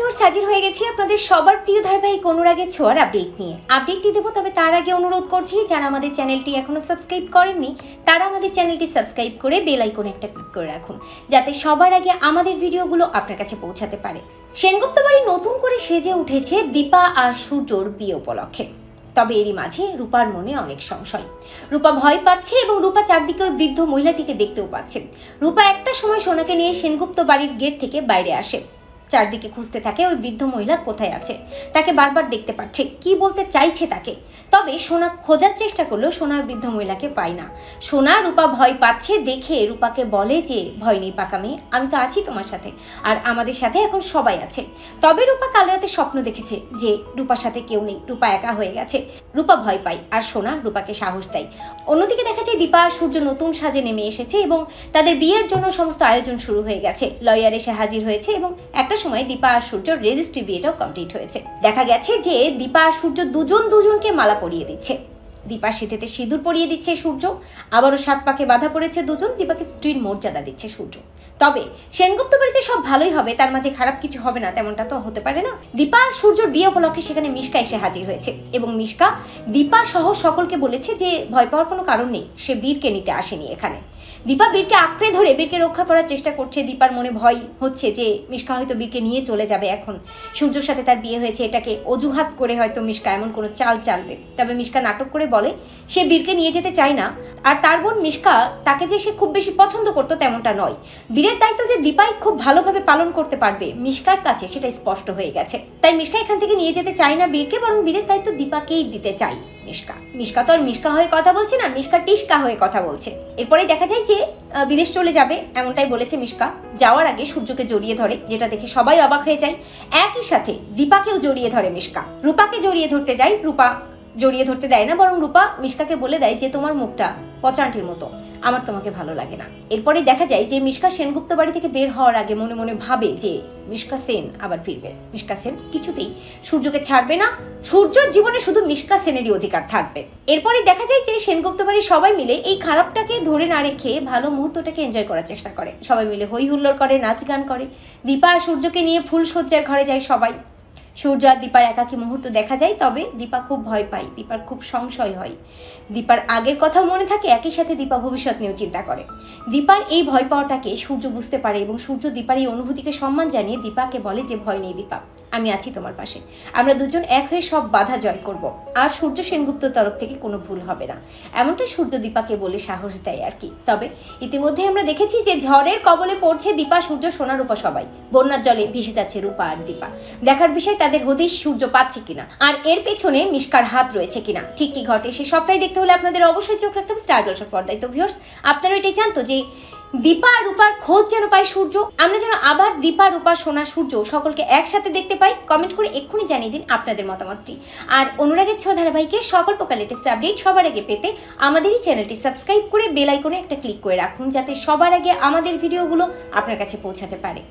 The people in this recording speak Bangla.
ভিউয়ার্স, হাজির হয়ে গেছি আপনাদের সবার প্রিয় ধারাবাহিক অনুরাগের ছোঁয়ার আপডেট নিয়ে। আপডেটটি দেবো, তবে তার আগে অনুরোধ করছি যারা আমাদের চ্যানেলটি এখনো সাবস্ক্রাইব করেননি তারা আমাদের চ্যানেলটি সাবস্ক্রাইব করে বেল আইকনে একটা ক্লিক করে রাখুন, যাতে সবার আগে আমাদের ভিডিওগুলো আপনার কাছে পৌঁছাতে পারে। সেনগুপ্ত বাড়ি নতুন করে সেজে উঠেছে দীপা আর সূর্যর বিয়ে উপলক্ষে। তবে এরই মাঝে রূপার মনে অনেক সংশয়। রূপা ভয় পাচ্ছে এবং রূপা চারদিকে ওই বৃদ্ধ মহিলাটিকে দেখতেও পাচ্ছে। রূপা একটা সময় সোনাকে নিয়ে সেনগুপ্ত বাড়ির গেট থেকে বাইরে আসে, চারদিকে খুঁজতে থাকে ওই বৃদ্ধ মহিলা কোথায় আছে। তাকে বারবার দেখতে পাচ্ছে, কি বলতে চাইছে তাকে। তবে সোনা খোঁজার চেষ্টা করলেও সোনা বৃদ্ধ মহিলাকে পায় না। সোনা রূপা ভয় পাচ্ছে দেখে রূপাকে বলে যে ভয় নেই পাকা মেয়ে, আমি তো আছি তোমার সাথে, আর আমাদের সাথে এখন সবাই আছে। তবে রূপা কাল রাতে স্বপ্ন দেখেছে যে রূপার সাথে কেউ নেই, রূপা একা হয়ে গেছে। রূপা ভয় পায় আর সোনা রূপাকে সাহস দেয়। অন্যদিকে দেখা যায় দীপা আর সূর্য নতুন সাজে নেমে এসেছে এবং তাদের বিয়ের জন্য সমস্ত আয়োজন শুরু হয়ে গেছে। লয়ার এসে হাজির হয়েছে এবং একটা সময় দীপা আর সূর্য রেজিস্ট্রি বিয়েটাও কমপ্লিট হয়েছে। দেখা গেছে যে দীপা আর সূর্য দুজনকে মালা পরিয়ে দিচ্ছে। দীপা শীতেতে সিঁদুর পরিয়ে দিচ্ছে সূর্য, আবারও 7 পাকে বাধা পড়েছে দুজন। দীপাকে স্ত্রীর মর্যাদা দিচ্ছে সূর্য। তবে সেনগুপ্ত বাড়িতে সব ভালোই হবে, তার মাঝে খারাপ কিছু হবে না তেমনটা তো হতে পারে না। দীপা আর সূর্যর বিয়ে উপলক্ষে সেখানে মিশকা এসে হাজির হয়েছে এবং মিশকা দীপা সহ সকলকে বলেছে যে ভয় পাওয়ার কোনো কারণ নেই, সে বীরকে নিতে আসেনি এখানে। দীপা বীরকে আঁকড়ে ধরে বীরকে রক্ষা করার চেষ্টা করছে। দীপার মনে ভয় হচ্ছে যে মিশকা হয়তো বীরকে নিয়ে চলে যাবে। এখন সূর্যর সাথে তার বিয়ে হয়েছে, এটাকে অজুহাত করে হয়তো মিশকা এমন কোনো চাল চালবে। তবে মিশকা নাটক করে বলে সে বীরকে নিয়ে যেতে চায় না, আর তার বোন মিশকা তাকে যে সে খুব বেশি পছন্দ করতো তেমনটা নয়। বীরের দায়িত্ব যে দীপাই খুব ভালোভাবে পালন করতে পারবে মিশকার কাছে সেটা স্পষ্ট হয়ে গেছে। তাই মিশকা এখান থেকে নিয়ে যেতে চায় না বীরকে, বরং বীরের দায়িত্ব দীপাকেই দিতে চায় মিশকা তো আর মিশকা হয়ে কথা বলছে না, মিশকা টিশকা হয়ে কথা বলছে। এরপরে দেখা যায় যে বিদেশ চলে যাবে এমনটাই বলেছে মিশকা। যাওয়ার আগে সূর্যকে জড়িয়ে ধরে, যেটা দেখে সবাই অবাক হয়ে যায়। একই সাথে দীপাকেও জড়িয়ে ধরে মিশকা। রূপাকে জড়িয়ে ধরতে যায়, রূপা জড়িয়ে ধরতে দেয় না, বরং রূপা মিশকাকে বলে দেয় যে তোমার মুখটা পচানটির মতো, আমার তোমাকে ভালো লাগে না। এরপরে দেখা যায় যে মিশকা সেনগুপ্ত বাড়ি থেকে বের হওয়ার আগে মনে মনে ভাবে যে মিশকা সেন আবার ফিরবে। মিশকা সেন কিছুতেই সূর্যকে ছাড়বে না, সূর্যর জীবনে শুধু মিশকা সেনেরই অধিকার থাকবে। এরপরে দেখা যায় যে সেনগুপ্ত বাড়ির সবাই মিলে এই খারাপটাকে ধরে না রেখে ভালো মুহূর্তটাকে এনজয় করার চেষ্টা করে। সবাই মিলে হই হুল্লোড় করে, নাচ গান করে। দীপা আর সূর্যকে নিয়ে ফুলসজ্জার ঘরে যায় সবাই। সূর্য আর দীপার একাকী মুহূর্ত দেখা যায়। তবে দীপা খুব ভয় পায়, দীপার খুব সংশয় হয়। দীপার আগের কথাও মনে থাকে, একই সাথে দীপা ভবিষ্যৎ নিয়েও চিন্তা করে। দীপার এই ভয় পাওয়াটাকে সূর্য বুঝতে পারে এবং সূর্য দীপার এই অনুভূতিকে সম্মান জানিয়ে দীপাকে বলে যে ভয় নেই দীপা, আমি আছি তোমার পাশে, আমরা দুজন এক হয়ে সব বাধা জয় করব, আর সূর্য সেনগুপ্তর তরফ থেকে কোনো ভুল হবে না, এমনটা সূর্য দীপাকে বলে সাহস দেয় আর কি। তবে ইতিমধ্যে আমরা দেখেছি যে ঝড়ের কবলে পড়ছে দীপা, সূর্য, সোনা, রূপা সবাই। বন্যার জলে ভেসে যাচ্ছে রূপা আর দীপা। দেখার বিষয় তাদের হদিশ সূর্য পাচ্ছে কিনা, আর এর পেছনে মিশকার হাত রয়েছে কিনা। ঠিক কি ঘটে সে সবটাই দেখতে হলে আপনাদের অবশ্যই চোখ রাখতে হবে স্টার জলসার পর্দায়। তো ভিউয়ার্স, আপনারা এটাই জানতো যে দীপা আর রূপার খোঁজ যেন পায় সূর্য, আমরা যেন আবার দীপা, রূপা, সোনা, সূর্য সকলকে একসাথে দেখতে পাই। কমেন্ট করে এক্ষুনি জানিয়ে দিন আপনাদের মতামতটি। আর অনুরাগের ছোঁয়া ধারাবাহিকের সকল প্রকার লেটেস্ট আপডেট সবার আগে পেতে আমাদের এই চ্যানেলটি সাবস্ক্রাইব করে বেল আইকনে একটা ক্লিক করে রাখুন, যাতে সবার আগে আমাদের ভিডিওগুলো আপনার কাছে পৌঁছাতে পারে।